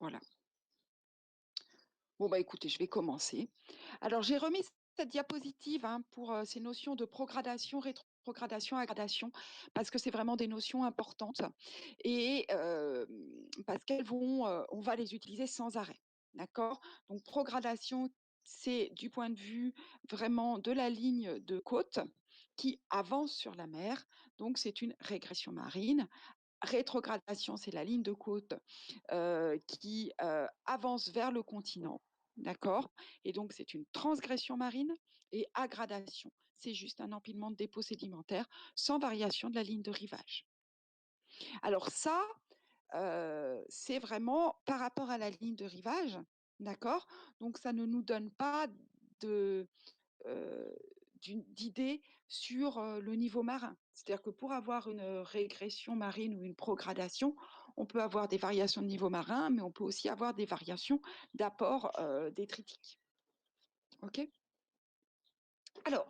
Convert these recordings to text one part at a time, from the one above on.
Voilà. Bon, bah écoutez, je vais commencer. Alors, j'ai remis cette diapositive pour ces notions de progradation, rétrogradation, aggradation, parce que c'est vraiment des notions importantes et parce qu'elles vont, on va les utiliser sans arrêt. D'accord? Donc, progradation, c'est du point de vue vraiment de la ligne de côte qui avance sur la mer. Donc, c'est une régression marine. Rétrogradation, c'est la ligne de côte qui avance vers le continent. D'accord? Et donc, c'est une transgression marine. Et aggradation, c'est juste un empilement de dépôts sédimentaires sans variation de la ligne de rivage. Alors ça, c'est vraiment par rapport à la ligne de rivage. D'accord? Donc, ça ne nous donne pas de, euh, d'idée sur le niveau marin. C'est-à-dire que pour avoir une régression marine ou une progradation, on peut avoir des variations de niveau marin, mais on peut aussi avoir des variations d'apport détritique. OK? Alors,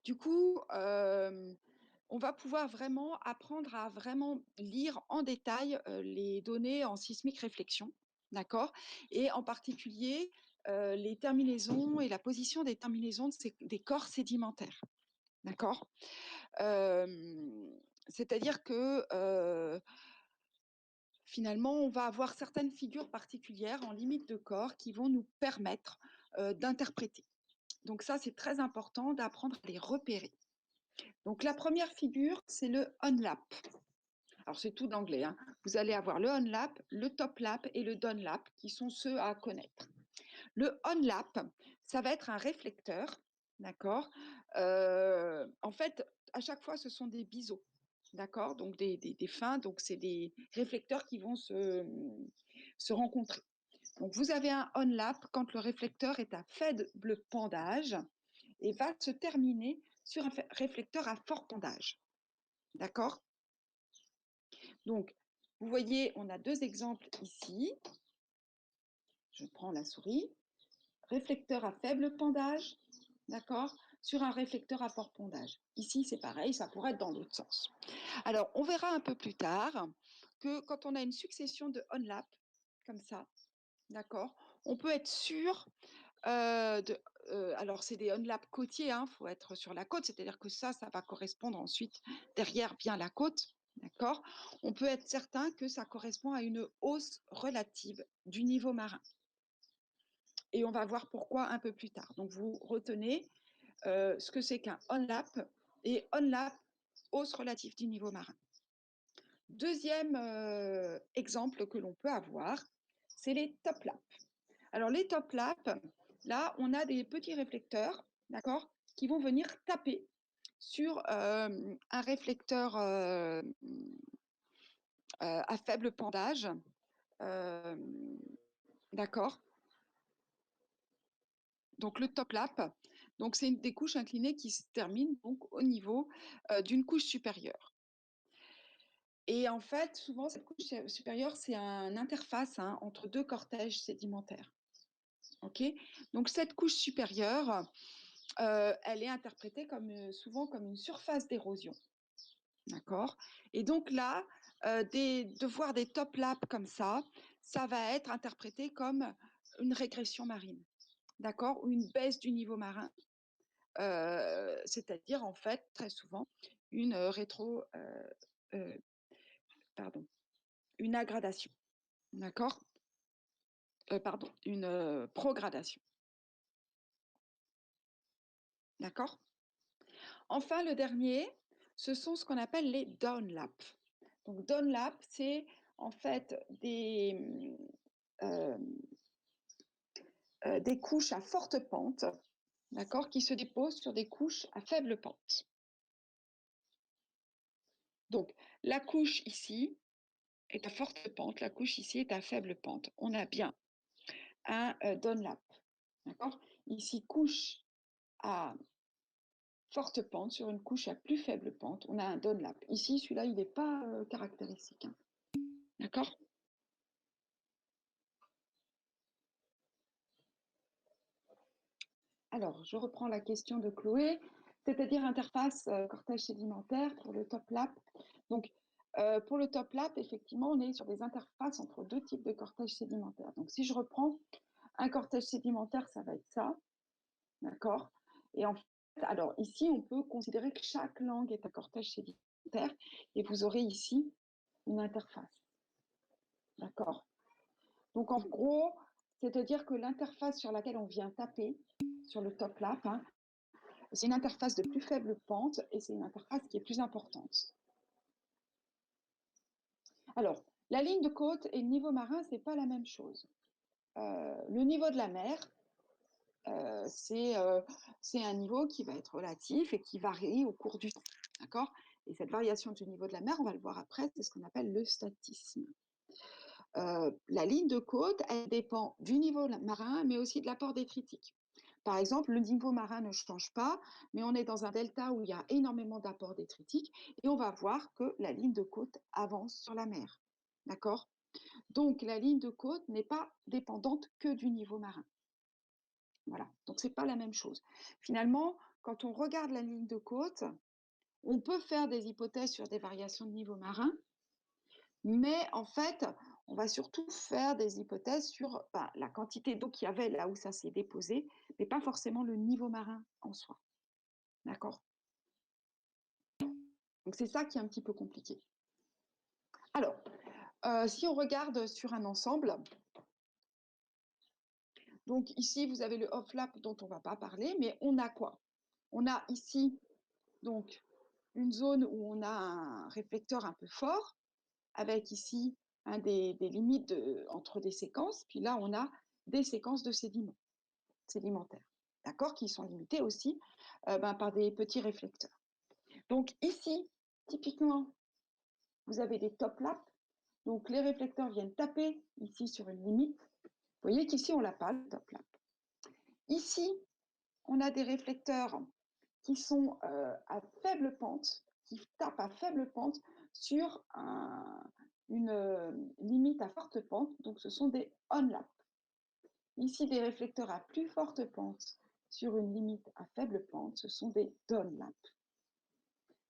du coup, on va pouvoir vraiment apprendre à vraiment lire en détail les données en sismique réflexion, d'accord? Et en particulier, les terminaisons et la position des terminaisons des corps sédimentaires. D'accord. C'est-à-dire que finalement, on va avoir certaines figures particulières en limite de corps qui vont nous permettre d'interpréter. Donc ça, c'est très important d'apprendre à les repérer. Donc la première figure, c'est le on-lap. Alors c'est tout d'anglais. Vous allez avoir le on-lap, le top-lap et le down-lap qui sont ceux à connaître. Le on-lap, ça va être un réflecteur, d'accord. En fait, à chaque fois, ce sont des biseaux, d'accord, donc des fins, donc c'est des réflecteurs qui vont se rencontrer. Donc vous avez un on-lap quand le réflecteur est à faible pendage et va se terminer sur un réflecteur à fort pendage, d'accord. Donc, vous voyez, on a deux exemples ici. Je prends la souris. Réflecteur à faible pendage, d'accord, sur un réflecteur à fort pendage. Ici, c'est pareil, ça pourrait être dans l'autre sens. Alors, on verra un peu plus tard que quand on a une succession de on-lap, comme ça, d'accord, on peut être sûr alors, c'est des on-lap côtiers, il faut être sur la côte, c'est-à-dire que ça va correspondre ensuite derrière bien la côte, d'accord. On peut être certain que ça correspond à une hausse relative du niveau marin. Et on va voir pourquoi un peu plus tard. Donc, vous retenez ce que c'est qu'un on-lap et on-lap, hausse relative du niveau marin. Deuxième exemple que l'on peut avoir, c'est les top-laps. Alors, les top-laps, là, on a des petits réflecteurs, d'accord, qui vont venir taper sur un réflecteur à faible pendage, euh, d'accord. Donc le top lap, donc c'est des couches inclinées qui se terminent donc au niveau d'une couche supérieure. Et en fait, souvent cette couche supérieure, c'est une interface entre deux cortèges sédimentaires. Ok. Donc cette couche supérieure, elle est interprétée comme souvent comme une surface d'érosion. D'accord. Et donc là, de voir des top laps comme ça va être interprété comme une régression marine, d'accord, ou une baisse du niveau marin. C'est-à-dire en fait très souvent une euh, pardon, une aggradation, d'accord, pardon, une progradation, d'accord. Enfin, le dernier, ce sont ce qu'on appelle les downlaps. Donc downlap, c'est en fait euh, des couches à forte pente, d'accord, qui se déposent sur des couches à faible pente. Donc la couche ici est à forte pente, la couche ici est à faible pente. On a bien un downlap. D'accord. Ici, couche à forte pente sur une couche à plus faible pente, on a un downlap. Ici, celui-là, il n'est pas caractéristique. D'accord. Alors, je reprends la question de Chloé, c'est-à-dire interface cortège sédimentaire pour le top lap. Donc, Pour le top lap, effectivement, on est sur des interfaces entre deux types de cortège sédimentaire. Donc, si je reprends un cortège sédimentaire, ça va être ça, d'accord? Et en fait, alors ici, on peut considérer que chaque langue est un cortège sédimentaire et vous aurez ici une interface, d'accord? Donc, en gros, c'est-à-dire que l'interface sur laquelle on vient taper, sur le top lap, hein, c'est une interface de plus faible pente et c'est une interface qui est plus importante. Alors, la ligne de côte et le niveau marin, c'est pas la même chose. Le niveau de la mer, c'est un niveau qui va être relatif et qui varie au cours du temps. D'accord? Et cette variation du niveau de la mer, on va le voir après, c'est ce qu'on appelle le statisme. La ligne de côte, elle dépend du niveau marin, mais aussi de l'apport détritique. Par exemple, le niveau marin ne change pas, mais on est dans un delta où il y a énormément d'apport détritique et on va voir que la ligne de côte avance sur la mer. D'accord? Donc, la ligne de côte n'est pas dépendante que du niveau marin. Voilà, donc c'est pas la même chose. Finalement, quand on regarde la ligne de côte, on peut faire des hypothèses sur des variations de niveau marin, mais en fait, on va surtout faire des hypothèses sur la quantité d'eau qu'il y avait là où ça s'est déposé, mais pas forcément le niveau marin en soi. D'accord? Donc c'est ça qui est un petit peu compliqué. Alors, si on regarde sur un ensemble, donc ici vous avez le off-lap dont on ne va pas parler, mais on a quoi? On a ici donc une zone où on a un réflecteur un peu fort, avec ici des limites entre des séquences, puis là on a des séquences de sédimentaires, d'accord, qui sont limitées aussi par des petits réflecteurs. Donc ici, typiquement, vous avez des top laps, donc les réflecteurs viennent taper ici sur une limite. Vous voyez qu'ici on l'a pas, le top lap. Ici, on a des réflecteurs qui sont à faible pente, qui tapent à faible pente sur une limite à forte pente, donc ce sont des on-lap. Ici, des réflecteurs à plus forte pente sur une limite à faible pente, ce sont des down-lap.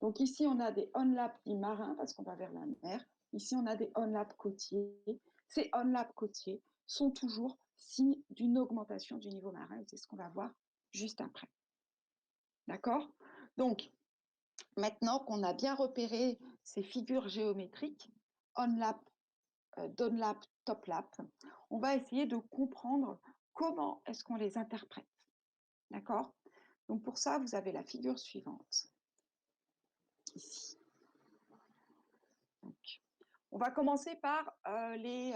Donc ici, on a des on-lap dits marins parce qu'on va vers la mer. Ici, on a des on-lap côtiers. Ces on-lap côtiers sont toujours signe d'une augmentation du niveau marin, et c'est ce qu'on va voir juste après. D'accord? Donc, maintenant qu'on a bien repéré ces figures géométriques, on-lap, down-lap, top-lap, on va essayer de comprendre comment est-ce qu'on les interprète. D'accord? Donc, pour ça, vous avez la figure suivante, ici. Donc, on va commencer par les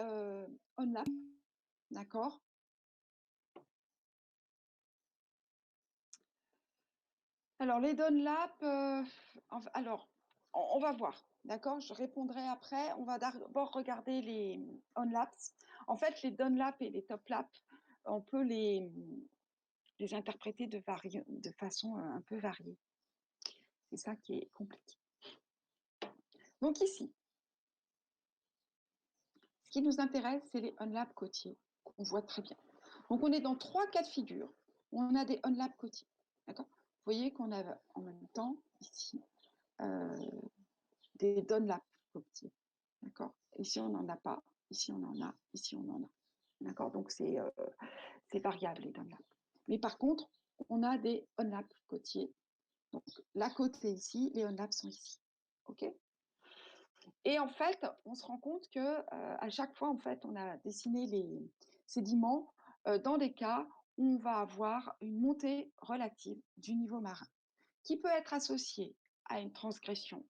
on-lap, d'accord? Alors, les down-lap, alors, on va voir, d'accord? Je répondrai après. On va d'abord regarder les on-laps. En fait, les down-lap et les top-lap, on peut les interpréter de façon un peu variée. C'est ça qui est compliqué. Donc ici, ce qui nous intéresse, c'est les on-lap côtiers, qu'on voit très bien. Donc on est dans 3 cas de figure où on a des on-lap côtiers. D'accord? Vous voyez qu'on a en même temps ici des down-lap côtiers. D'accord? Ici on n'en a pas, ici on en a, ici on en a. D'accord? Donc c'est variable les down-lap. Mais par contre, on a des on-lap côtiers. Donc la côte c'est ici, les on-lap sont ici. OK? Et en fait, on se rend compte que à chaque fois, en fait, on a dessiné les sédiments dans des cas où on va avoir une montée relative du niveau marin, qui peut être associée à une transgression,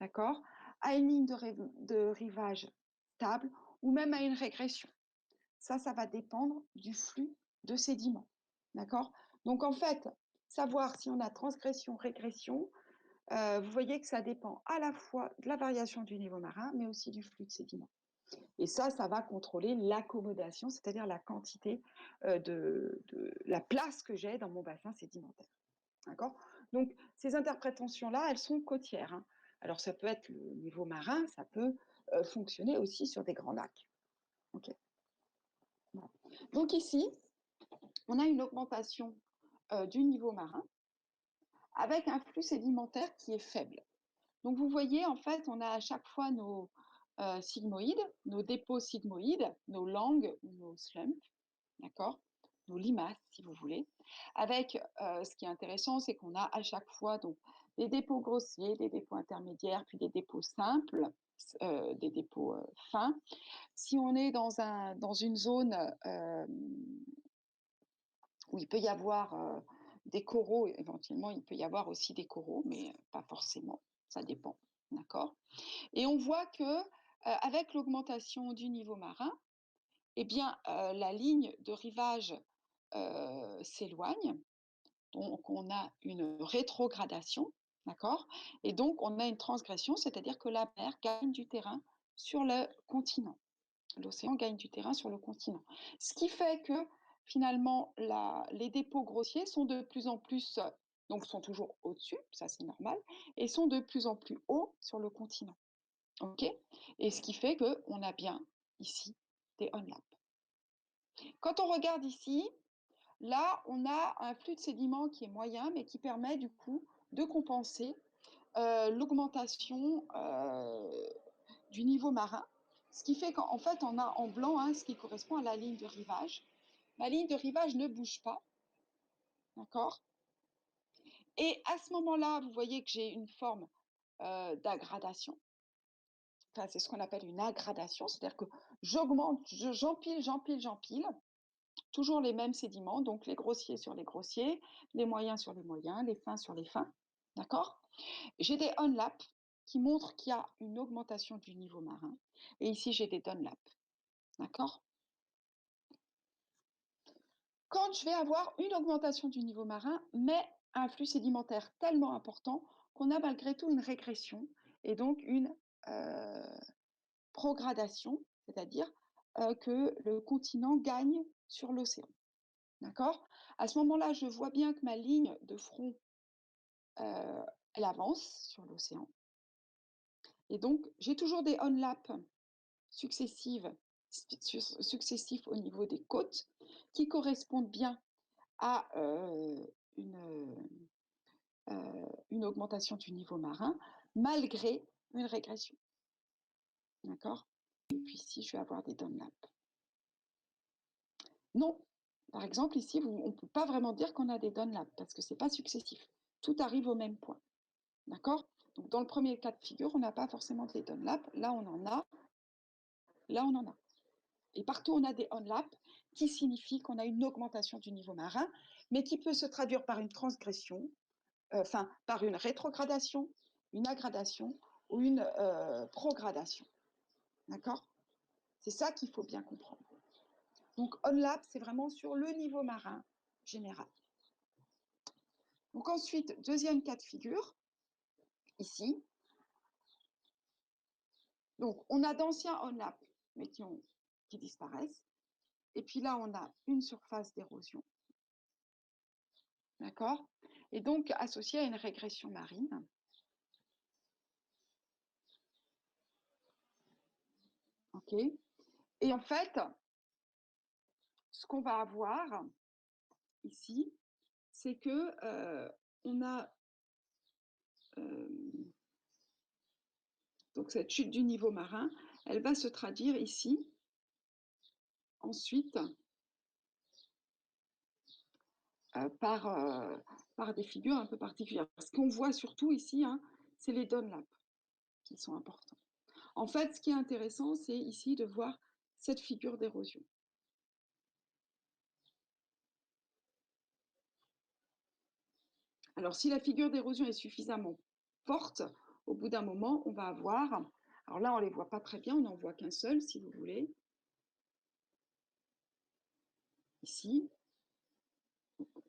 d'accord, à une ligne de rivage stable ou même à une régression. Ça va dépendre du flux de sédiments, d'accord. Donc en fait, savoir si on a transgression, régression, vous voyez que ça dépend à la fois de la variation du niveau marin, mais aussi du flux de sédiments. Et ça va contrôler l'accommodation, c'est-à-dire la quantité de la place que j'ai dans mon bassin sédimentaire. D'accord? Donc, ces interprétations-là, elles sont côtières. Hein. Alors, ça peut être le niveau marin, ça peut fonctionner aussi sur des grands lacs. Okay. Voilà. Donc ici, on a une augmentation du niveau marin avec un flux sédimentaire qui est faible. Donc vous voyez, en fait, on a à chaque fois nos sigmoïdes, nos dépôts sigmoïdes, nos langues ou nos slumps, d'accord? Nos limaces, si vous voulez. Avec, ce qui est intéressant, c'est qu'on a à chaque fois donc des dépôts grossiers, des dépôts intermédiaires, puis des dépôts simples, des dépôts fins. Si on est dans une zone où il peut y avoir des coraux, éventuellement il peut y avoir aussi des coraux, mais pas forcément, ça dépend, d'accord? Et on voit que avec l'augmentation du niveau marin, eh bien, la ligne de rivage s'éloigne, donc on a une rétrogradation, d'accord? Et donc on a une transgression, c'est-à-dire que la mer gagne du terrain sur le continent. L'océan gagne du terrain sur le continent. Ce qui fait que finalement, les dépôts grossiers sont de plus en plus, donc sont toujours au-dessus, ça c'est normal, et sont de plus en plus hauts sur le continent. OK? Et ce qui fait qu'on a bien ici des onlaps. Quand on regarde ici, là, on a un flux de sédiments qui est moyen, mais qui permet du coup de compenser l'augmentation du niveau marin. Ce qui fait qu'en fait, on a en blanc ce qui correspond à la ligne de rivage. Ma ligne de rivage ne bouge pas, d'accord? Et à ce moment-là, vous voyez que j'ai une forme d'aggradation. Enfin, c'est ce qu'on appelle une aggradation, c'est-à-dire que j'augmente, j'empile, toujours les mêmes sédiments, donc les grossiers sur les grossiers, les moyens sur les moyens, les fins sur les fins, d'accord? J'ai des onlaps qui montrent qu'il y a une augmentation du niveau marin, et ici j'ai des downlaps, d'accord? Quand je vais avoir une augmentation du niveau marin, mais un flux sédimentaire tellement important qu'on a malgré tout une régression et donc une progradation, c'est-à-dire que le continent gagne sur l'océan. D'accord? À ce moment-là, je vois bien que ma ligne de front, elle avance sur l'océan. Et donc, j'ai toujours des onlaps successifs au niveau des côtes qui correspondent bien à une augmentation du niveau marin, malgré une régression. D'accord? Et puis ici, je vais avoir des downlaps. Non, par exemple, ici, on ne peut pas vraiment dire qu'on a des downlaps parce que ce n'est pas successif. Tout arrive au même point. D'accord? Donc, dans le premier cas de figure, on n'a pas forcément des downlaps. Là, on en a. Là, on en a. Et partout, on a des onlaps qui signifient qu'on a une augmentation du niveau marin, mais qui peut se traduire par une transgression, enfin, par une rétrogradation, une aggradation ou une progradation. D'accord? C'est ça qu'il faut bien comprendre. Donc, onlap, c'est vraiment sur le niveau marin général. Donc ensuite, deuxième cas de figure, ici. Donc, on a d'anciens onlaps, mais qui disparaissent. Et puis là, on a une surface d'érosion. D'accord? Et donc, associée à une régression marine. OK? Et en fait, ce qu'on va avoir ici, c'est que on a donc cette chute du niveau marin, elle va se traduire ici, ensuite, par des figures un peu particulières. Ce qu'on voit surtout ici, c'est les downlaps qui sont importants. En fait, ce qui est intéressant, c'est ici de voir cette figure d'érosion. Alors, si la figure d'érosion est suffisamment forte, au bout d'un moment, on va avoir... Alors là, on ne les voit pas très bien, on n'en voit qu'un seul, si vous voulez. Ici.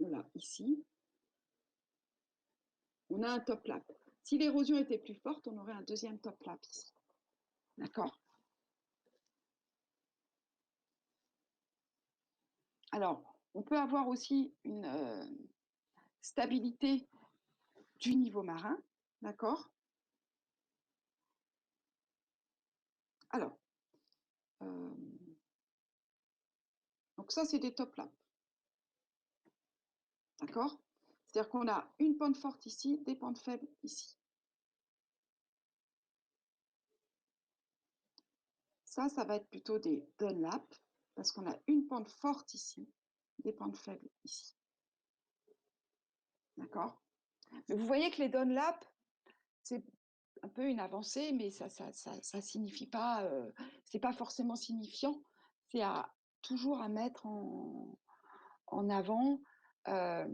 On l'a ici. On a un top lap. Si l'érosion était plus forte, on aurait un deuxième top lap ici. D'accord? Alors, on peut avoir aussi une stabilité du niveau marin. D'accord? Alors, donc ça, c'est des top laps. D'accord? C'est-à-dire qu'on a une pente forte ici, des pentes faibles ici. Ça va être plutôt des Dunlap, parce qu'on a une pente forte ici, des pentes faibles ici. D'accord? Mais vous voyez que les Dunlap, c'est un peu une avancée, mais ça signifie pas, c'est pas forcément signifiant. C'est toujours à mettre en avant, à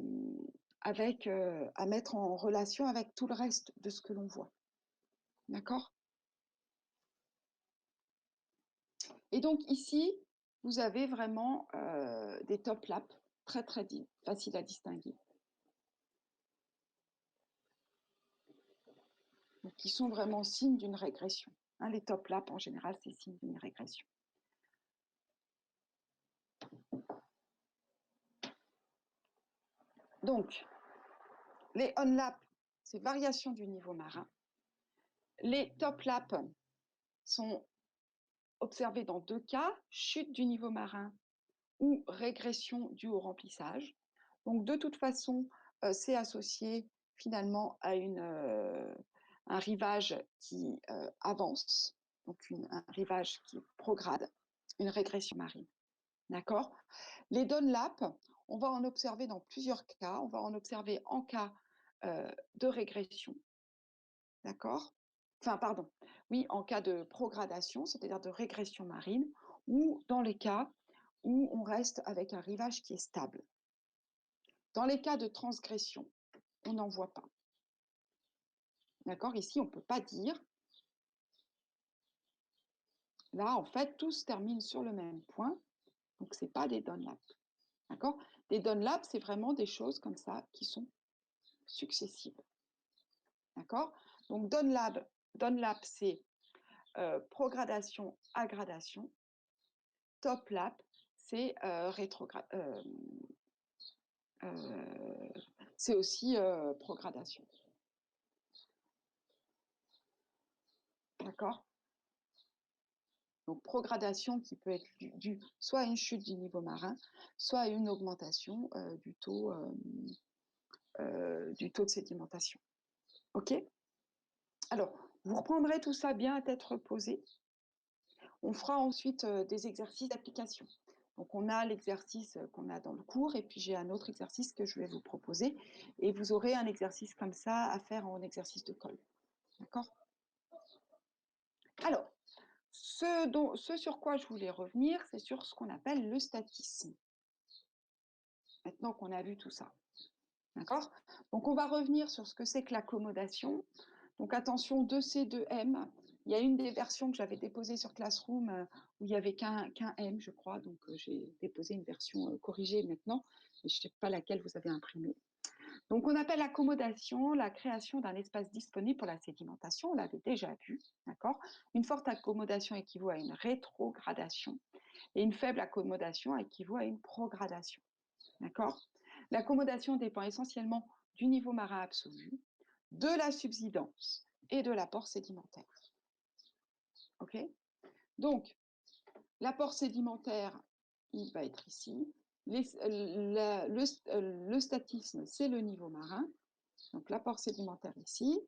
mettre en relation avec tout le reste de ce que l'on voit. D'accord? Et donc ici, vous avez vraiment des top laps très très faciles à distinguer. Donc, qui sont vraiment signes d'une régression. Hein, les top laps, en général, c'est signe d'une régression. Donc, les on laps, c'est variation du niveau marin. Les top laps sont observés dans 2 cas, chute du niveau marin ou régression due au remplissage. Donc, de toute façon, c'est associé finalement à un rivage qui avance, donc un rivage qui prograde, une régression marine. D'accord? Les Dunlap, on va en observer dans plusieurs cas. On va en observer en cas de régression. D'accord? Enfin, pardon. Oui, en cas de progradation, c'est-à-dire de régression marine, ou dans les cas où on reste avec un rivage qui est stable. Dans les cas de transgression, on n'en voit pas. D'accord? Ici, on ne peut pas dire. Là, en fait, tout se termine sur le même point. Donc, ce n'est pas des Dunlap. D'accord? Des Dunlap, c'est vraiment des choses comme ça qui sont successives. D'accord? Donc, Dunlap, c'est progradation, aggradation. Top lap, c'est c'est aussi progradation. D'accord? Donc, progradation qui peut être due soit à une chute du niveau marin, soit à une augmentation du taux de sédimentation. OK? Alors, vous reprendrez tout ça bien à tête reposée. On fera ensuite des exercices d'application. Donc, on a l'exercice qu'on a dans le cours, et puis j'ai un autre exercice que je vais vous proposer, et vous aurez un exercice comme ça à faire en exercice de colle. D'accord? Alors, ce sur quoi je voulais revenir, c'est sur ce qu'on appelle le statisme. Maintenant qu'on a vu tout ça. D'accord? Donc, on va revenir sur ce que c'est que l'accommodation. Donc, attention, 2C, 2M. Il y a une des versions que j'avais déposées sur Classroom où il n'y avait qu'un M, je crois. Donc, j'ai déposé une version corrigée maintenant. Mais je ne sais pas laquelle vous avez imprimée. Donc, on appelle accommodation la création d'un espace disponible pour la sédimentation. On l'avait déjà vu. D'accord? Une forte accommodation équivaut à une rétrogradation. Et une faible accommodation équivaut à une progradation. D'accord? L'accommodation dépend essentiellement du niveau marin absolu, de la subsidence et de l'apport sédimentaire. OK? Donc, l'apport sédimentaire, il va être ici. Le statisme, c'est le niveau marin. Donc, l'apport sédimentaire ici,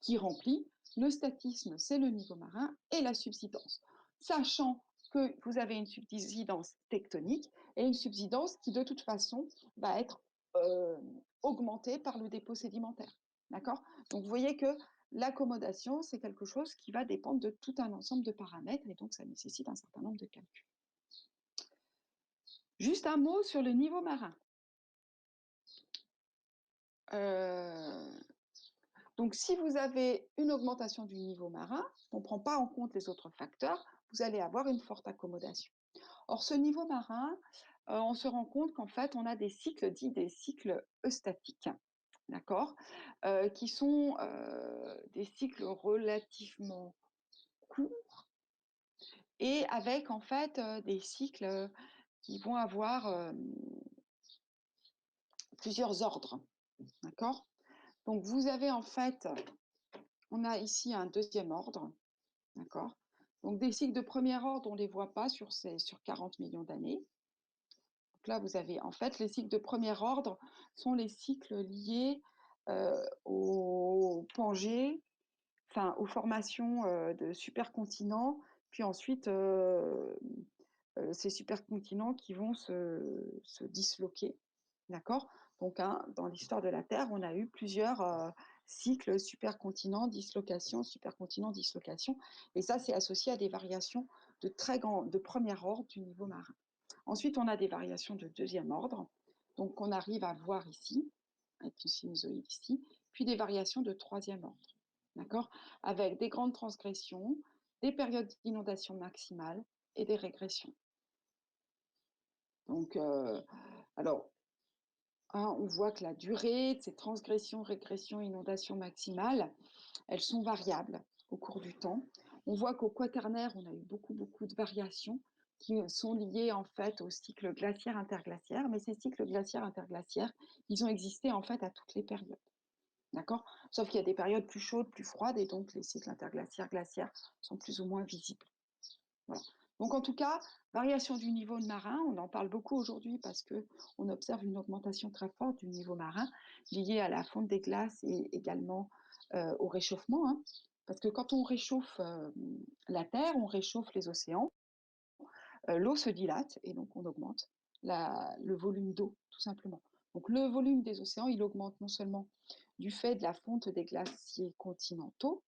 qui remplit. Le statisme, c'est le niveau marin et la subsidence. Sachant que vous avez une subsidence tectonique et une subsidence qui, de toute façon, va être augmentée par le dépôt sédimentaire. D'accord? Donc, vous voyez que l'accommodation, c'est quelque chose qui va dépendre de tout un ensemble de paramètres, et donc ça nécessite un certain nombre de calculs. Juste un mot sur le niveau marin. Donc, si vous avez une augmentation du niveau marin, on ne prend pas en compte les autres facteurs, vous allez avoir une forte accommodation. Or, ce niveau marin, on se rend compte qu'en fait, on a des cycles dits des cycles eustatiques, d'accord, qui sont des cycles relativement courts et avec en fait des cycles qui vont avoir plusieurs ordres, d'accord. Donc, vous avez en fait, on a ici un deuxième ordre, d'accord. Donc, des cycles de premier ordre, on ne les voit pas sur 40 millions d'années. Donc là, vous avez en fait les cycles de premier ordre sont les cycles liés aux Pangées, enfin aux formations de supercontinents puis ensuite, ces supercontinents qui vont se disloquer, d'accord? Donc, hein, dans l'histoire de la Terre, on a eu plusieurs cycles supercontinents, dislocation, supercontinent, dislocation, et ça, c'est associé à des variations de premier ordre du niveau marin. Ensuite, on a des variations de deuxième ordre, donc on arrive à voir ici, avec une sinusoïde ici, puis des variations de troisième ordre, d'accord? Avec des grandes transgressions, des périodes d'inondation maximale et des régressions. Donc, alors, hein, on voit que la durée de ces transgressions, régressions, inondations maximales, elles sont variables au cours du temps. On voit qu'au Quaternaire, on a eu beaucoup de variations qui sont liées en fait au cycle glaciaire-interglaciaire, mais ces cycles glaciaires-interglaciaires, ils ont existé en fait à toutes les périodes. D'accord? Sauf qu'il y a des périodes plus chaudes, plus froides, et donc les cycles interglaciaires-glaciaires sont plus ou moins visibles. Voilà. Donc en tout cas, variation du niveau marin, on en parle beaucoup aujourd'hui parce qu'on observe une augmentation très forte du niveau marin liée à la fonte des glaces et également au réchauffement. Hein, parce que quand on réchauffe la Terre, on réchauffe les océans, l'eau se dilate et donc on augmente le volume d'eau, tout simplement. Donc le volume des océans, il augmente non seulement du fait de la fonte des glaciers continentaux,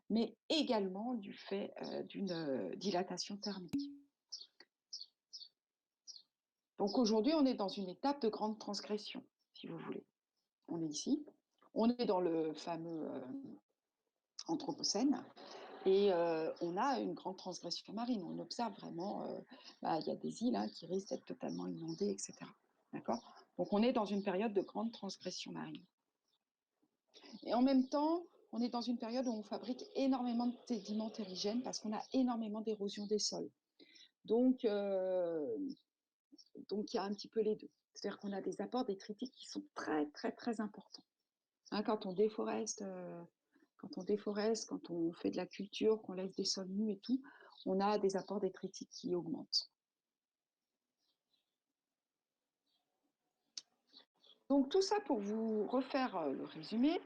mais également du fait d'une dilatation thermique. Donc aujourd'hui, on est dans une étape de grande transgression, si vous voulez. On est ici, on est dans le fameux Anthropocène, et on a une grande transgression marine. On observe vraiment, il y a des îles qui risquent d'être totalement inondées, etc. D'accord ? Donc on est dans une période de grande transgression marine. Et en même temps, on est dans une période où on fabrique énormément de sédiments terrigènes parce qu'on a énormément d'érosion des sols. Donc, il y a un petit peu les deux. C'est-à-dire qu'on a des apports détritiques qui sont très importants. Hein, quand on déforeste, quand on fait de la culture, qu'on laisse des sols nus et tout, on a des apports détritiques qui augmentent. Donc tout ça pour vous refaire le résumé,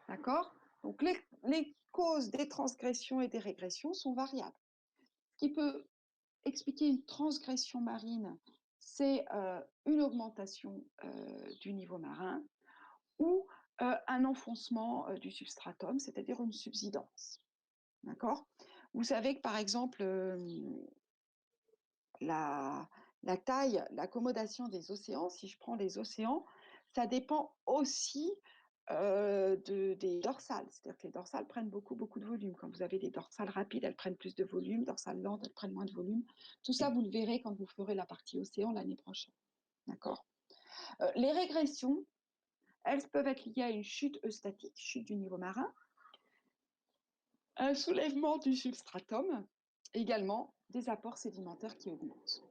d'accord? Donc les causes des transgressions et des régressions sont variables. Ce qui peut expliquer une transgression marine, c'est une augmentation du niveau marin ou un enfoncement du substratum, c'est-à-dire une subsidence. D'accord? Vous savez que par exemple, la taille, l'accommodation des océans, si je prends les océans, ça dépend aussi des dorsales. C'est-à-dire que les dorsales prennent beaucoup de volume. Quand vous avez des dorsales rapides, elles prennent plus de volume, dorsales lentes, elles prennent moins de volume. Tout ça, vous le verrez quand vous ferez la partie océan l'année prochaine. D'accord? Les régressions, elles peuvent être liées à une chute eustatique, chute du niveau marin, un soulèvement du substratum, également des apports sédimentaires qui augmentent.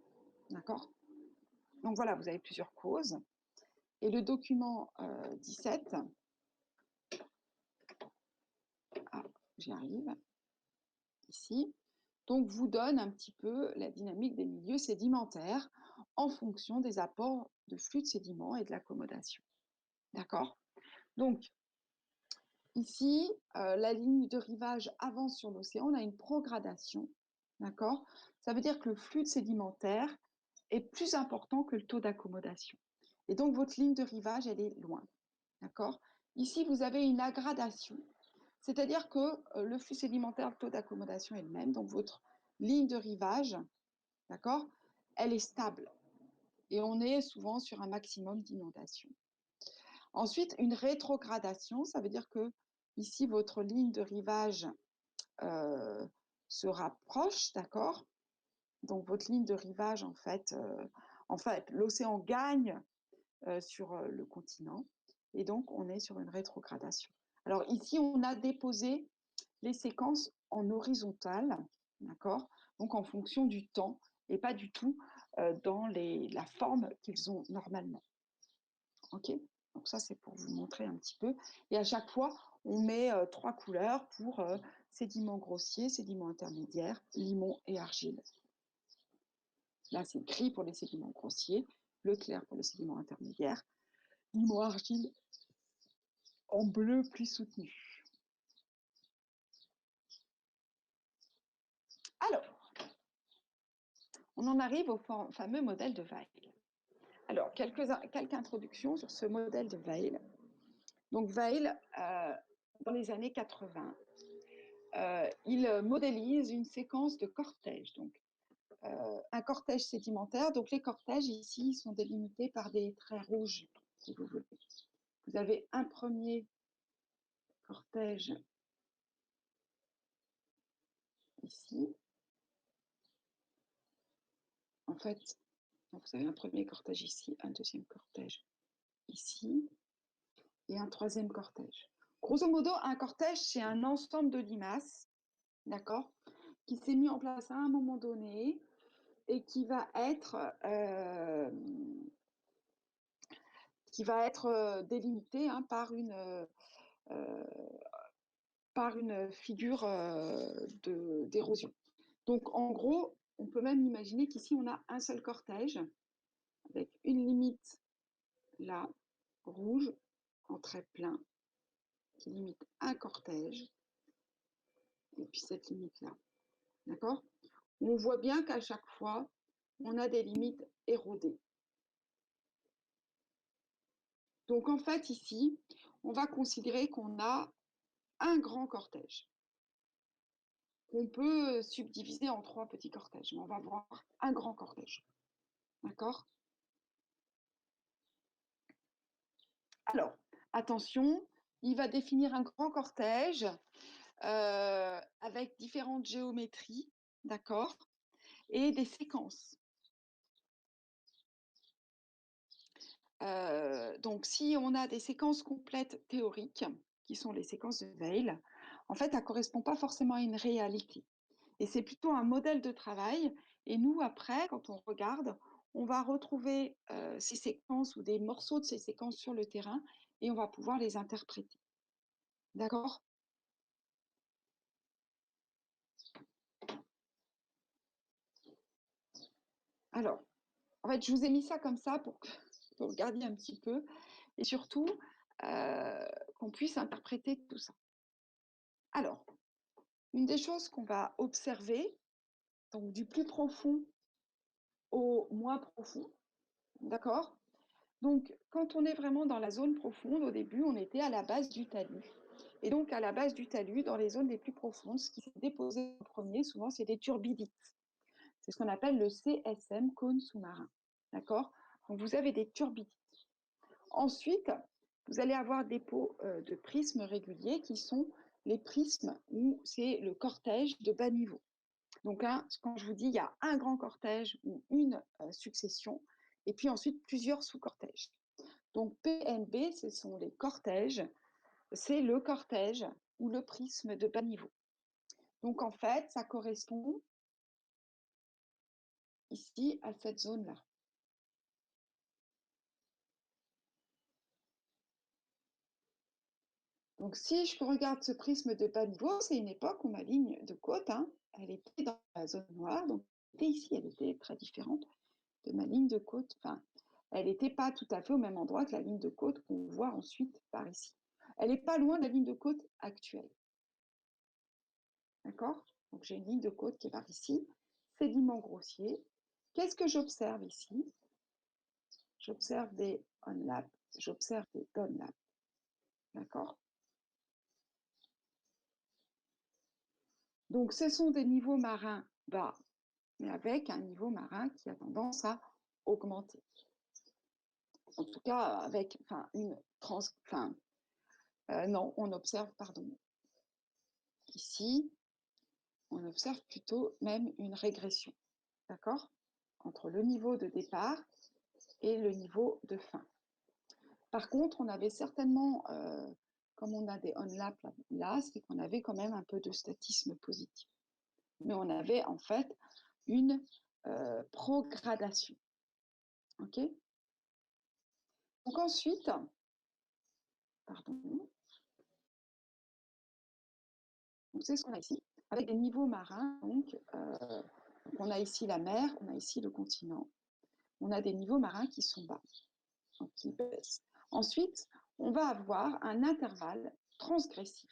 D'accord? Donc voilà, vous avez plusieurs causes. Et le document 17, j'y arrive, ici, donc vous donne un petit peu la dynamique des milieux sédimentaires en fonction des apports de flux de sédiments et de l'accommodation. D'accord? Donc, ici, la ligne de rivage avance sur l'océan, on a une progradation. D'accord? Ça veut dire que le flux sédimentaire est plus important que le taux d'accommodation. Et donc, votre ligne de rivage, elle est loin. D'accord? Ici, vous avez une aggradation, c'est-à-dire que le flux sédimentaire, le taux d'accommodation est le même, donc votre ligne de rivage, d'accord, elle est stable. Et on est souvent sur un maximum d'inondation. Ensuite, une rétrogradation, ça veut dire que ici, votre ligne de rivage se rapproche, d'accord? Donc, votre ligne de rivage, en fait l'océan gagne sur le continent, et donc on est sur une rétrogradation. Alors ici, on a déposé les séquences en horizontale, d'accord? Donc en fonction du temps, et pas du tout dans la forme qu'ils ont normalement. Ok? Donc ça, c'est pour vous montrer un petit peu. Et à chaque fois, on met 3 couleurs pour sédiments grossiers, sédiments intermédiaires, limon et argile. Là, c'est gris pour les sédiments grossiers, bleu clair pour les sédiments intermédiaires, limon argile en bleu plus soutenu. Alors, On en arrive au fameux modèle de Weil. Alors, quelques introductions sur ce modèle de Weil. Donc, Weil, dans les années 80, il modélise une séquence de cortèges. Donc, un cortège sédimentaire. Donc, les cortèges ici sont délimités par des traits rouges, si vous voulez. Vous avez un premier cortège ici. En fait, vous avez un premier cortège ici, un deuxième cortège ici, et un troisième cortège. Grosso modo, un cortège, c'est un ensemble de limaces, d'accord, qui s'est mis en place à un moment donné et qui va être délimité par une figure d'érosion. Donc, en gros, on peut même imaginer qu'ici, on a un seul cortège avec une limite là, rouge, en trait plein, qui limite un cortège, et puis cette limite-là. D'accord? On voit bien qu'à chaque fois, on a des limites érodées. Donc, en fait, ici, on va considérer qu'on a un grand cortège qu'on peut subdiviser en 3 petits cortèges. Mais on va voir un grand cortège. D'accord? Alors, attention, il va définir un grand cortège avec différentes géométries, d'accord? Et des séquences. Donc, si on a des séquences complètes théoriques, qui sont les séquences de Weil, en fait, ça ne correspond pas forcément à une réalité. Et c'est plutôt un modèle de travail. Et nous, après, quand on regarde, on va retrouver ces séquences ou des morceaux de ces séquences sur le terrain et on va pouvoir les interpréter. D'accord? Alors, en fait, je vous ai mis ça comme ça pour que vous regardiez un petit peu et surtout qu'on puisse interpréter tout ça. Alors, une des choses qu'on va observer, donc du plus profond au moins profond, d'accord? Donc, quand on est vraiment dans la zone profonde, au début, on était à la base du talus. Et donc, à la base du talus, dans les zones les plus profondes, ce qui s'est déposé en premier, souvent, c'est des turbidites. C'est ce qu'on appelle le CSM, cône sous-marin. D'accord? Donc, vous avez des turbidites. Ensuite, vous allez avoir des pots de prismes réguliers qui sont les prismes où c'est le cortège de bas niveau. Donc, quand je vous dis, il y a un grand cortège ou une succession, et puis ensuite plusieurs sous-cortèges. Donc, PNB, ce sont les cortèges, c'est le cortège ou le prisme de bas niveau. Donc, en fait, ça correspond ici à cette zone-là. Donc, si je regarde ce prisme de bas niveau, c'est une époque où ma ligne de côte, elle était dans la zone noire, donc elle était ici, elle était très différente de ma ligne de côte. Enfin, elle n'était pas tout à fait au même endroit que la ligne de côte qu'on voit ensuite par ici. Elle n'est pas loin de la ligne de côte actuelle. D'accord? Donc, j'ai une ligne de côte qui est par ici, sédiments grossiers. Qu'est-ce que j'observe ici? J'observe des on-lap, j'observe des down-lap. D'accord? Donc, ce sont des niveaux marins bas, mais avec un niveau marin qui a tendance à augmenter. En tout cas, avec une non, on observe, pardon, ici, on observe plutôt même une régression, d'accord? Entre le niveau de départ et le niveau de fin. Par contre, on avait certainement, comme on a des on-lap là, c'est qu'on avait quand même un peu de statisme positif. Mais on avait en fait une progradation. OK? Donc ensuite, pardon, c'est ce qu'on a ici, avec des niveaux marins. Donc, on a ici la mer, on a ici le continent. On a des niveaux marins qui sont bas, donc qui baissent. Ensuite, on va avoir un intervalle transgressif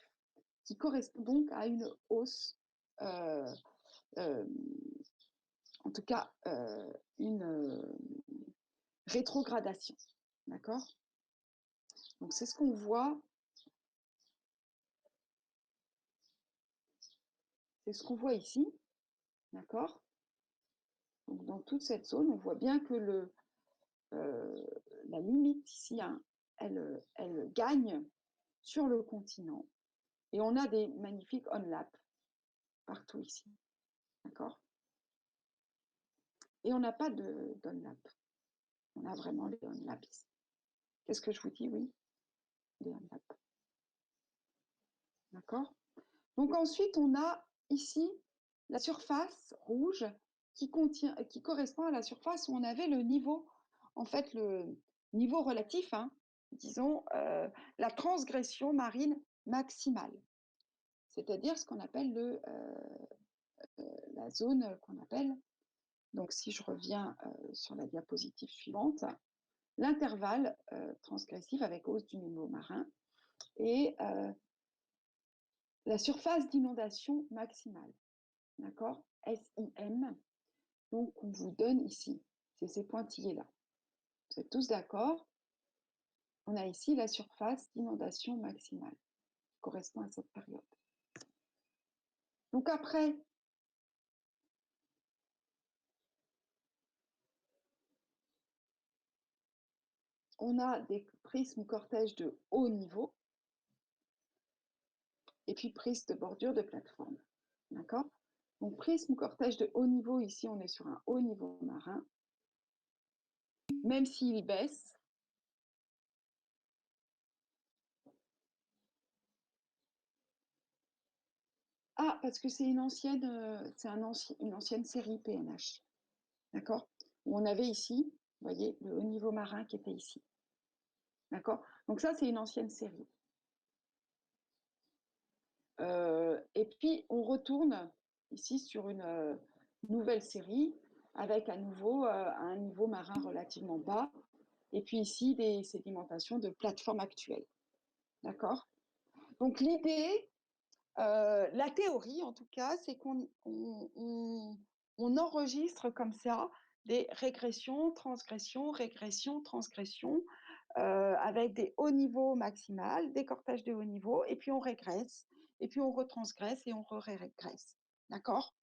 qui correspond donc à une hausse en tout cas une rétrogradation. D'accord? Donc c'est ce qu'on voit. C'est ce qu'on voit ici. D'accord? Donc dans toute cette zone, on voit bien que la limite ici, hein, elle gagne sur le continent. Et on a des magnifiques on-lap partout ici. D'accord? Et on n'a pas d'on-lap. On a vraiment les on-lap ici. Qu'est-ce que je vous dis? Oui, les on-lap. D'accord? Donc ensuite, on a ici la surface rouge qui correspond à la surface où on avait le niveau, en fait, le niveau relatif, hein, disons, la transgression marine maximale. C'est-à-dire ce qu'on appelle la zone qu'on appelle, donc si je reviens sur la diapositive suivante, l'intervalle transgressif avec hausse du niveau marin et la surface d'inondation maximale. D'accord? SIM. Donc, on vous donne ici. C'est ces pointillés-là. Vous êtes tous d'accord? On a ici la surface d'inondation maximale qui correspond à cette période. Donc après, on a des prismes cortèges de haut niveau et puis prisme de bordure de plateforme. D'accord? Donc prisme cortège de haut niveau, ici on est sur un haut niveau marin. Même s'il baisse, ah, parce que c'est une ancienne série PNH. D'accord? Où on avait ici, vous voyez, le haut niveau marin qui était ici. D'accord? Donc ça, c'est une ancienne série. Et puis, on retourne ici sur une nouvelle série avec à nouveau un niveau marin relativement bas. Et puis ici, des sédimentations de plateformes actuelles. D'accord? Donc l'idée, la théorie en tout cas, c'est qu'on enregistre comme ça des régressions, transgressions, régressions, transgressions, avec des hauts niveaux maximales, des cortèges de haut niveau, et puis on régresse, et puis on retransgresse et on régresse. D'accord?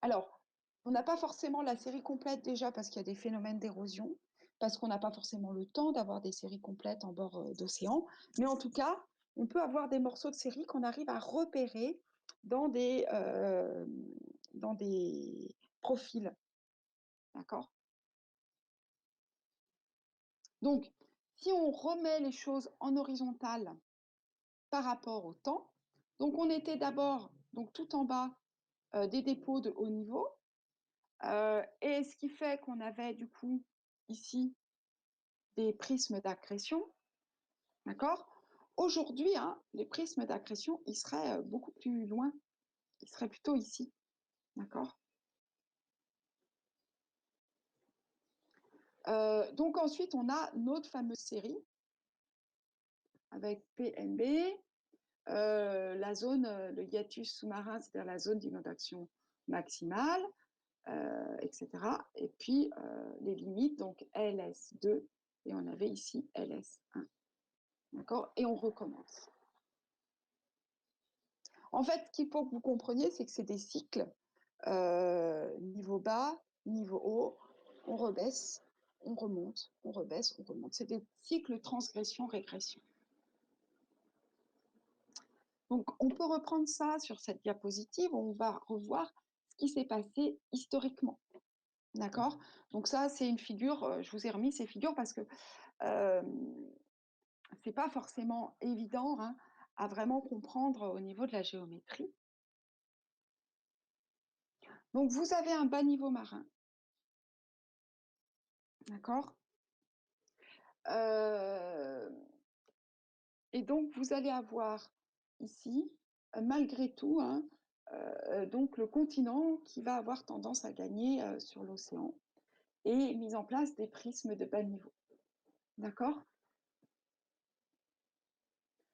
Alors, on n'a pas forcément la série complète déjà parce qu'il y a des phénomènes d'érosion, parce qu'on n'a pas forcément le temps d'avoir des séries complètes en bord d'océan, mais en tout cas, on peut avoir des morceaux de série qu'on arrive à repérer dans des profils. D'accord? Donc, si on remet les choses en horizontal par rapport au temps, donc on était d'abord donc tout en bas des dépôts de haut niveau, et ce qui fait qu'on avait du coup ici des prismes d'accrétion, d'accord? Aujourd'hui, hein, les prismes d'accrétion, ils seraient beaucoup plus loin, ils seraient plutôt ici, d'accord? Donc ensuite, on a notre fameuse série avec PNB, la zone, le hiatus sous-marin, c'est-à-dire la zone d'inondation maximale, etc. Et puis les limites, donc LS2, et on avait ici LS1. D'accord? Et on recommence. En fait, ce qu'il faut que vous compreniez, c'est que c'est des cycles, niveau bas, niveau haut, on rebaisse, on remonte, on rebaisse, on remonte. C'est des cycles transgression-régression. Donc, on peut reprendre ça sur cette diapositive, on va revoir ce qui s'est passé historiquement. D'accord? Donc ça, c'est une figure, je vous ai remis ces figures parce que c'est pas forcément évident hein, à vraiment comprendre au niveau de la géométrie. Donc vous avez un bas niveau marin. D'accord? Et donc vous allez avoir ici, malgré tout, hein, donc le continent qui va avoir tendance à gagner sur l'océan et mise en place des prismes de bas niveau. D'accord?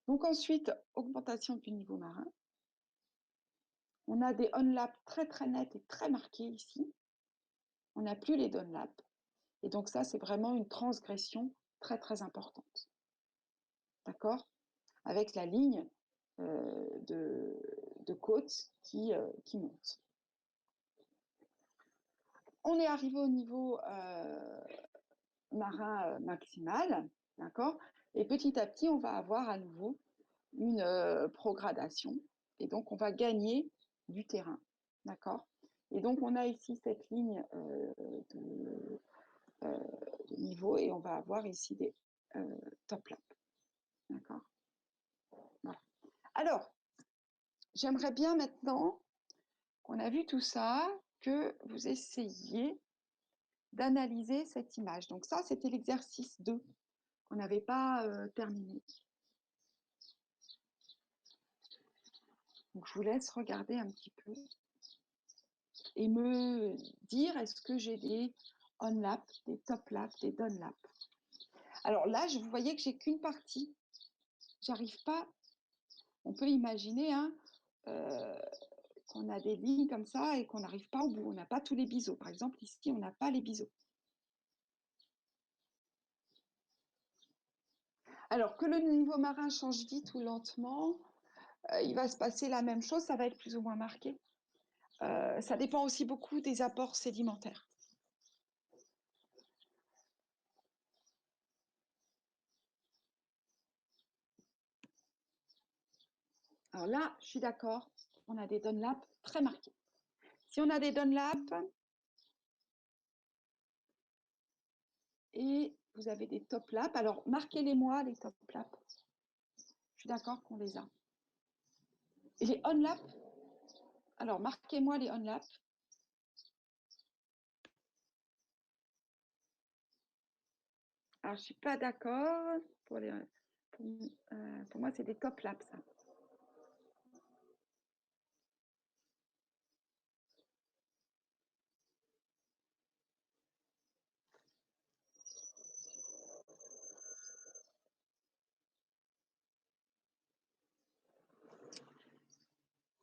Donc ensuite, augmentation du niveau marin. On a des on-lap très très nets et très marqués ici. on n'a plus les Dunlap. Et donc ça, c'est vraiment une transgression très, très importante. D'accord? Avec la ligne de côte qui monte. On est arrivé au niveau marin maximal, d'accord? Et petit à petit, on va avoir à nouveau une progradation. Et donc, on va gagner du terrain, d'accord? Et donc, on a ici cette ligne de niveau et on va avoir ici des top laps, d'accord? Voilà. Alors, j'aimerais bien maintenant qu'on a vu tout ça, que vous essayiez d'analyser cette image. Donc ça, c'était l'exercice 2 qu'on n'avait pas terminé. Donc je vous laisse regarder un petit peu et me dire est-ce que j'ai des on-lap, des top-lap, des down-lap. Alors là, vous voyez que j'ai qu'une partie. J'arrive pas. On peut imaginer hein, qu'on a des lignes comme ça et qu'on n'arrive pas au bout. On n'a pas tous les biseaux. Par exemple, ici, on n'a pas les biseaux. Alors que le niveau marin change vite ou lentement, il va se passer la même chose, ça va être plus ou moins marqué. Ça dépend aussi beaucoup des apports sédimentaires. Alors là, je suis d'accord, on a des Dunlap très marqués. Si on a des Dunlap et vous avez des top lap, alors marquez-les-moi les top lap. Je suis d'accord qu'on les a. Et les on lap, alors marquez-moi les on lap. Alors je suis pas d'accord pour moi c'est des top laps ça.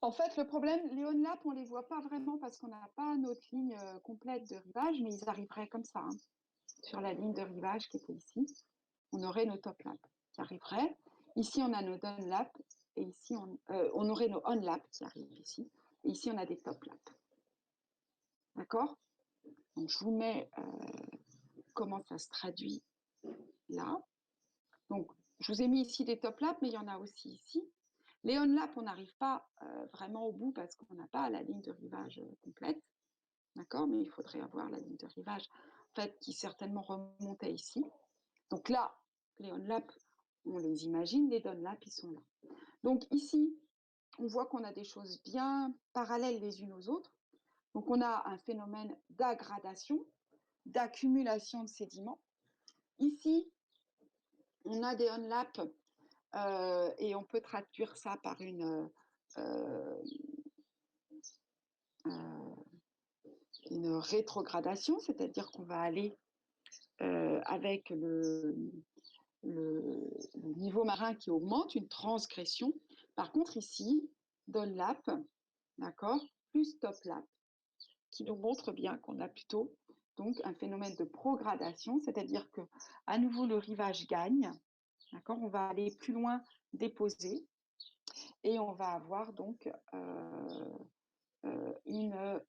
En fait, le problème, les on-lap, on ne les voit pas vraiment parce qu'on n'a pas notre ligne complète de rivage, mais ils arriveraient comme ça, hein, sur la ligne de rivage qui était ici. On aurait nos top laps qui arriveraient. Ici, on a nos down laps et ici, on aurait nos on laps qui arrivent ici. Et ici, on a des top laps. D'accord? Donc, je vous mets comment ça se traduit là. Donc, je vous ai mis ici des top laps, mais il y en a aussi ici. Les on laps, on n'arrive pas vraiment au bout parce qu'on n'a pas la ligne de rivage complète. D'accord? Mais il faudrait avoir la ligne de rivage en fait, qui certainement remontait ici. Donc là, les on-lap, on les imagine, les down-lap, ils sont là. Donc ici, on voit qu'on a des choses bien parallèles les unes aux autres. Donc on a un phénomène d'aggradation, d'accumulation de sédiments. Ici, on a des on-lap et on peut traduire ça par une rétrogradation, c'est-à-dire qu'on va aller avec le niveau marin qui augmente, une transgression. Par contre, ici, down-lap, d'accord, plus top-lap, qui nous montre bien qu'on a plutôt donc un phénomène de progradation, c'est-à-dire que à nouveau le rivage gagne, d'accord, on va aller plus loin déposer et on va avoir donc une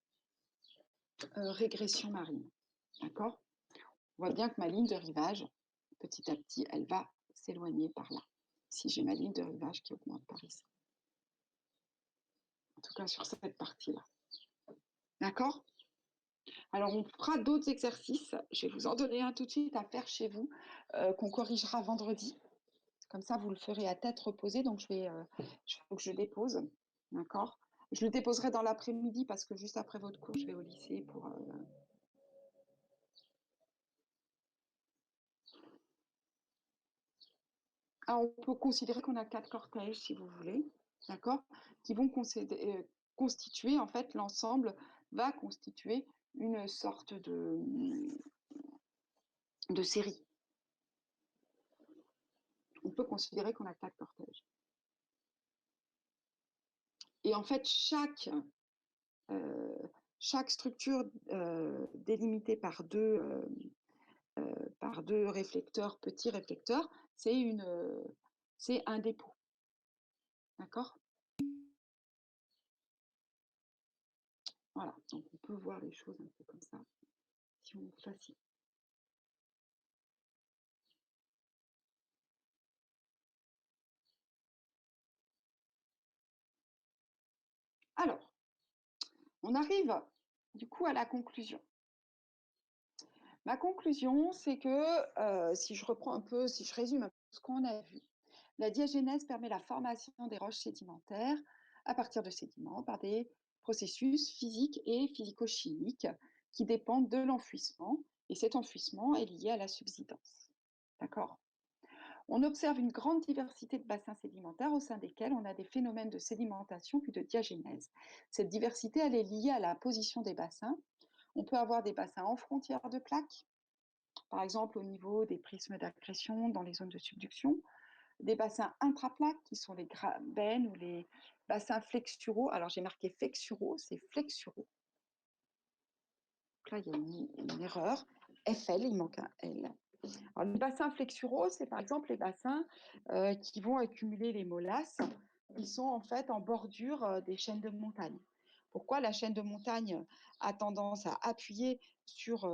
régression marine, d'accord. On voit bien que ma ligne de rivage, petit à petit, elle va s'éloigner par là. Si j'ai ma ligne de rivage qui augmente par ici. En tout cas, sur cette partie-là. D'accord? Alors, on fera d'autres exercices. Je vais vous en donner un tout de suite à faire chez vous, qu'on corrigera vendredi. Comme ça, vous le ferez à tête reposée. Donc, faut que je dépose. D'accord? Je le déposerai dans l'après-midi parce que juste après votre cours, je vais au lycée pour... Alors, on peut considérer qu'on a 4 cortèges, si vous voulez, d'accord, qui vont constituer, en fait, l'ensemble va constituer une sorte de série. On peut considérer qu'on a 4 cortèges. Et en fait, chaque chaque structure délimitée par deux réflecteurs, petits réflecteurs, c'est un dépôt. D'accord? Voilà, donc on peut voir les choses un peu comme ça, si on facile. Alors, on arrive du coup à la conclusion. Ma conclusion, c'est que si je reprends un peu, si je résume un peu ce qu'on a vu, la diagénèse permet la formation des roches sédimentaires à partir de sédiments par des processus physiques et physico-chimiques qui dépendent de l'enfouissement, et cet enfouissement est lié à la subsidence. D'accord? On observe une grande diversité de bassins sédimentaires au sein desquels on a des phénomènes de sédimentation puis de diagénèse. Cette diversité, elle est liée à la position des bassins. On peut avoir des bassins en frontière de plaques, par exemple au niveau des prismes d'accrétion dans les zones de subduction, des bassins intraplaques qui sont les grabènes ou les bassins flexuraux. Alors j'ai marqué flexuraux, c'est flexuraux. Donc là, il y a une erreur. FL, il manque un L. Alors, les bassins flexuraux, c'est par exemple les bassins qui vont accumuler les molasses. Ils sont en fait en bordure des chaînes de montagne. Pourquoi la chaîne de montagne a tendance à appuyer sur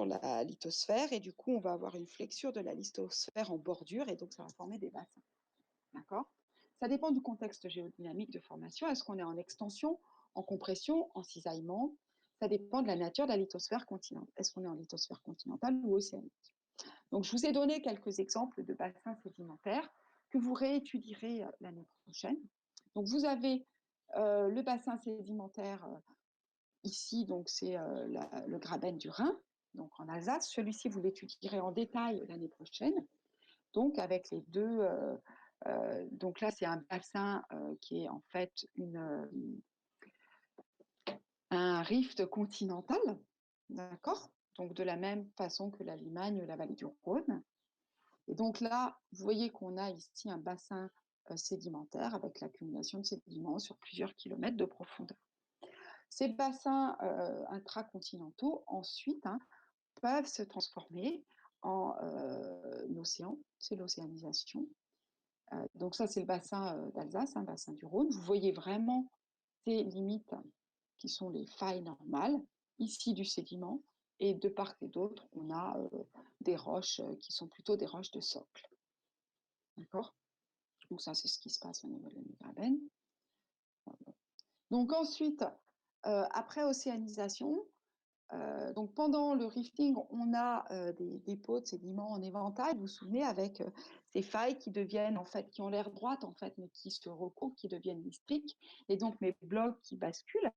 la lithosphère et du coup, on va avoir une flexure de la lithosphère en bordure et donc ça va former des bassins. D'accord? Ça dépend du contexte géodynamique de formation. Est-ce qu'on est en extension, en compression, en cisaillement? Ça dépend de la nature de la lithosphère continentale. Est-ce qu'on est en lithosphère continentale ou océanique? Donc, je vous ai donné quelques exemples de bassins sédimentaires que vous réétudierez l'année prochaine. Donc, vous avez le bassin sédimentaire ici, donc c'est le Graben du Rhin, donc en Alsace. Celui-ci, vous l'étudierez en détail l'année prochaine. Donc, avec les deux. Donc là, c'est un bassin qui est en fait un rift continental, d'accord? Donc de la même façon que la Limagne, la vallée du Rhône. Et donc là, vous voyez qu'on a ici un bassin sédimentaire avec l'accumulation de sédiments sur plusieurs kilomètres de profondeur. Ces bassins intracontinentaux, ensuite, peuvent se transformer en océan, c'est l'océanisation. Donc ça, c'est le bassin d'Alsace, un bassin du Rhône. Vous voyez vraiment ces limites qui sont les failles normales, ici du sédiment, et de part et d'autre, on a des roches qui sont plutôt des roches de socle. D'accord? Donc ça, c'est ce qui se passe au niveau de la Migraben. Donc ensuite, après océanisation, donc pendant le rifting, on a des dépôts de sédiments en éventail, vous vous souvenez, avec ces failles qui deviennent, en fait, qui ont l'air droites, en fait, mais qui se recoupent, qui deviennent mystiques, et donc mes blocs qui basculent.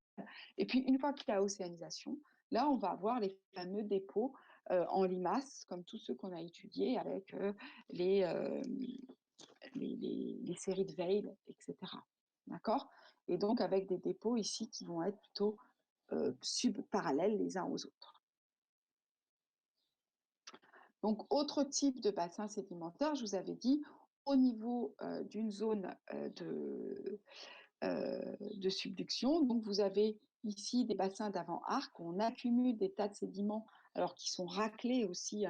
Et puis, une fois qu'il y a océanisation, là, on va avoir les fameux dépôts en limaces, comme tous ceux qu'on a étudiés avec les, les séries de Weil, etc. D'accord? Et donc, avec des dépôts ici qui vont être plutôt subparallèles les uns aux autres. Donc, autre type de bassin sédimentaire, je vous avais dit, au niveau d'une zone de subduction. Donc, vous avez ici des bassins d'avant-arc où on accumule des tas de sédiments, alors qui sont raclés aussi,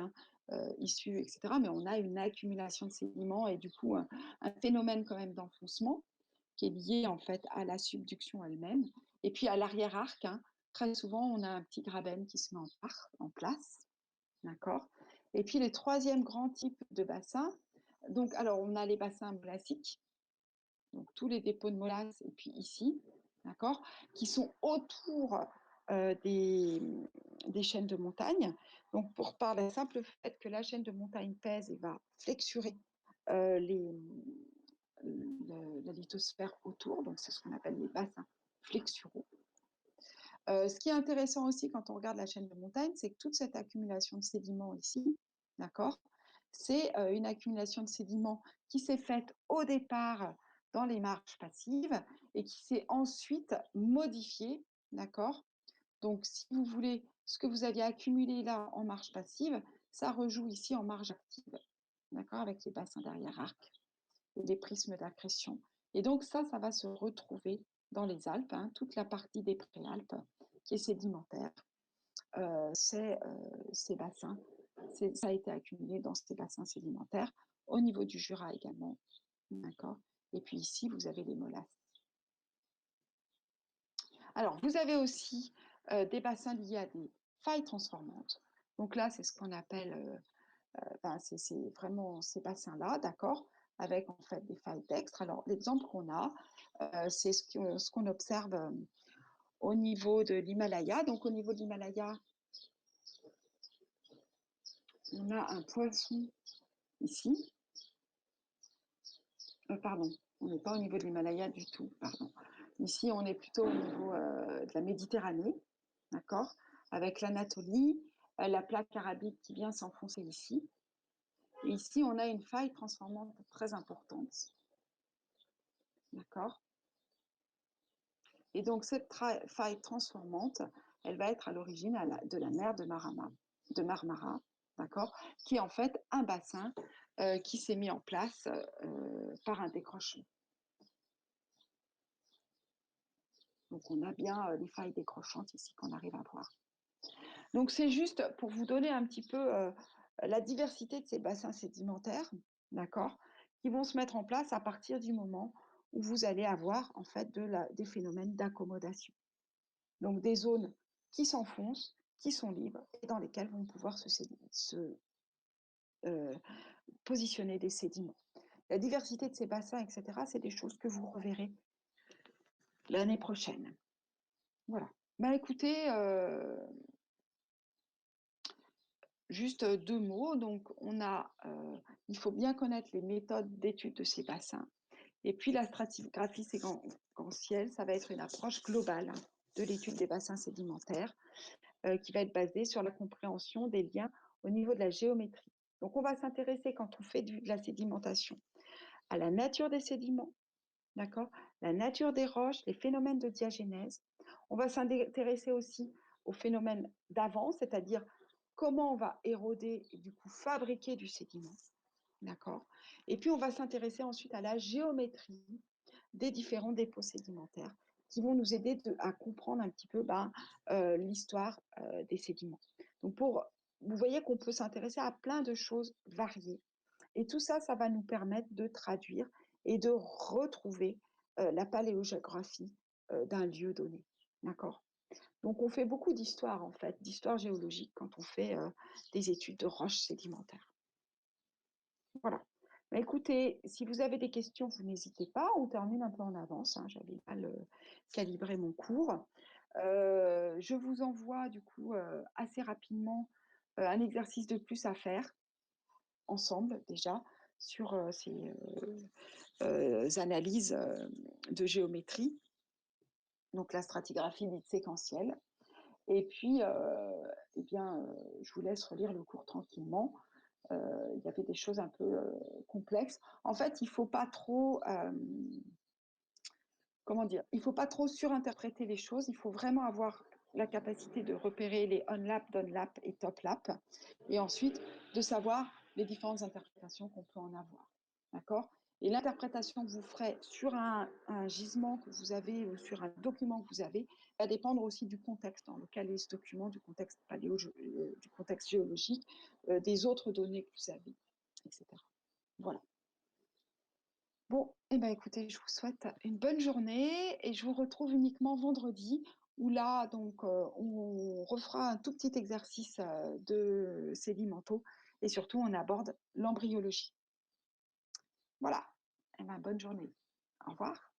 issus, etc. Mais on a une accumulation de sédiments et du coup, un phénomène quand même d'enfoncement qui est lié en fait à la subduction elle-même. Et puis à l'arrière-arc, très souvent, on a un petit graben qui se met en place. D'accord. Et puis les troisième grand type de bassins, donc alors on a les bassins molassiques, donc tous les dépôts de molasse, et puis ici, d'accord, qui sont autour des chaînes de montagne. Donc pour par le simple fait que la chaîne de montagne pèse et va flexurer la lithosphère autour, donc c'est ce qu'on appelle les bassins flexuraux. Ce qui est intéressant aussi quand on regarde la chaîne de montagne, c'est que toute cette accumulation de sédiments ici, d'accord, c'est une accumulation de sédiments qui s'est faite au départ dans les marches passives et qui s'est ensuite modifiée, d'accord. Donc, si vous voulez, ce que vous aviez accumulé là en marche passive, ça rejoue ici en marge active, d'accord, avec les bassins d'arrière-arc et les prismes d'accrétion. Et donc ça va se retrouver dans les Alpes, hein, toute la partie des Préalpes qui est sédimentaire. C'est ces bassins, ça a été accumulé dans ces bassins sédimentaires, au niveau du Jura également, d'accord. Et puis ici, vous avez les molasses. Alors, vous avez aussi des bassins liés à des failles transformantes. Donc là, c'est ce qu'on appelle, c'est vraiment ces bassins-là, d'accord, avec en fait des failles dextres. Alors, l'exemple qu'on a, c'est ce qu'on observe au niveau de l'Himalaya. Donc, au niveau de l'Himalaya, on a un poisson ici. Pardon, on n'est pas au niveau de l'Himalaya du tout, pardon. Ici, on est plutôt au niveau de la Méditerranée, d'accord, avec l'Anatolie, la plaque arabique qui vient s'enfoncer ici. Et ici, on a une faille transformante très importante, d'accord. Et donc, cette faille transformante, elle va être à l'origine de la mer de Marmara, d'accord, qui est en fait un bassin qui s'est mis en place par un décrochement. Donc, on a bien les failles décrochantes ici qu'on arrive à voir. Donc, c'est juste pour vous donner un petit peu la diversité de ces bassins sédimentaires, d'accord, qui vont se mettre en place à partir du moment où vous allez avoir en fait des phénomènes d'accommodation. Donc, des zones qui s'enfoncent, qui sont libres et dans lesquelles vont pouvoir positionner des sédiments. La diversité de ces bassins, etc., c'est des choses que vous reverrez l'année prochaine. Voilà. Ben, écoutez, juste deux mots. Donc, il faut bien connaître les méthodes d'étude de ces bassins. Et puis, la stratigraphie séquentielle, ça va être une approche globale de l'étude des bassins sédimentaires qui va être basée sur la compréhension des liens au niveau de la géométrie. Donc, on va s'intéresser, quand on fait de la sédimentation, à la nature des sédiments, d'accord, la nature des roches, les phénomènes de diagénèse. On va s'intéresser aussi aux phénomènes d'avant, c'est-à-dire comment on va éroder et du coup fabriquer du sédiment, d'accord. Et puis on va s'intéresser ensuite à la géométrie des différents dépôts sédimentaires qui vont nous aider à comprendre un petit peu l'histoire des sédiments. Donc vous voyez qu'on peut s'intéresser à plein de choses variées. Et tout ça, ça va nous permettre de traduire et de retrouver la paléogéographie d'un lieu donné. D'accord. Donc, on fait beaucoup d'histoire, en fait, d'histoire géologique quand on fait des études de roches sédimentaires. Voilà. Bah, écoutez, si vous avez des questions, vous n'hésitez pas. On termine un peu en avance, hein. J'avais mal calibré mon cours. Je vous envoie, du coup, assez rapidement un exercice de plus à faire ensemble, déjà, sur ces analyses de géométrie, donc la stratigraphie dite séquentielle. Et puis, je vous laisse relire le cours tranquillement. Il y avait des choses un peu complexes. En fait, il ne faut pas trop, comment dire, il faut pas trop surinterpréter les choses. Il faut vraiment avoir la capacité de repérer les on-lap, down-lap et top-lap, et ensuite de savoir les différentes interprétations qu'on peut en avoir. D'accord? Et l'interprétation que vous ferez sur un gisement que vous avez ou sur un document que vous avez va dépendre aussi du contexte dans lequel est ce document, du contexte du contexte géologique, des autres données que vous avez, etc. Voilà. Bon, eh ben, écoutez, je vous souhaite une bonne journée et je vous retrouve uniquement vendredi où là, donc, on refera un tout petit exercice de sédimentaux et surtout, on aborde l'embryologie. Voilà. Eh ben, bonne journée. Au revoir.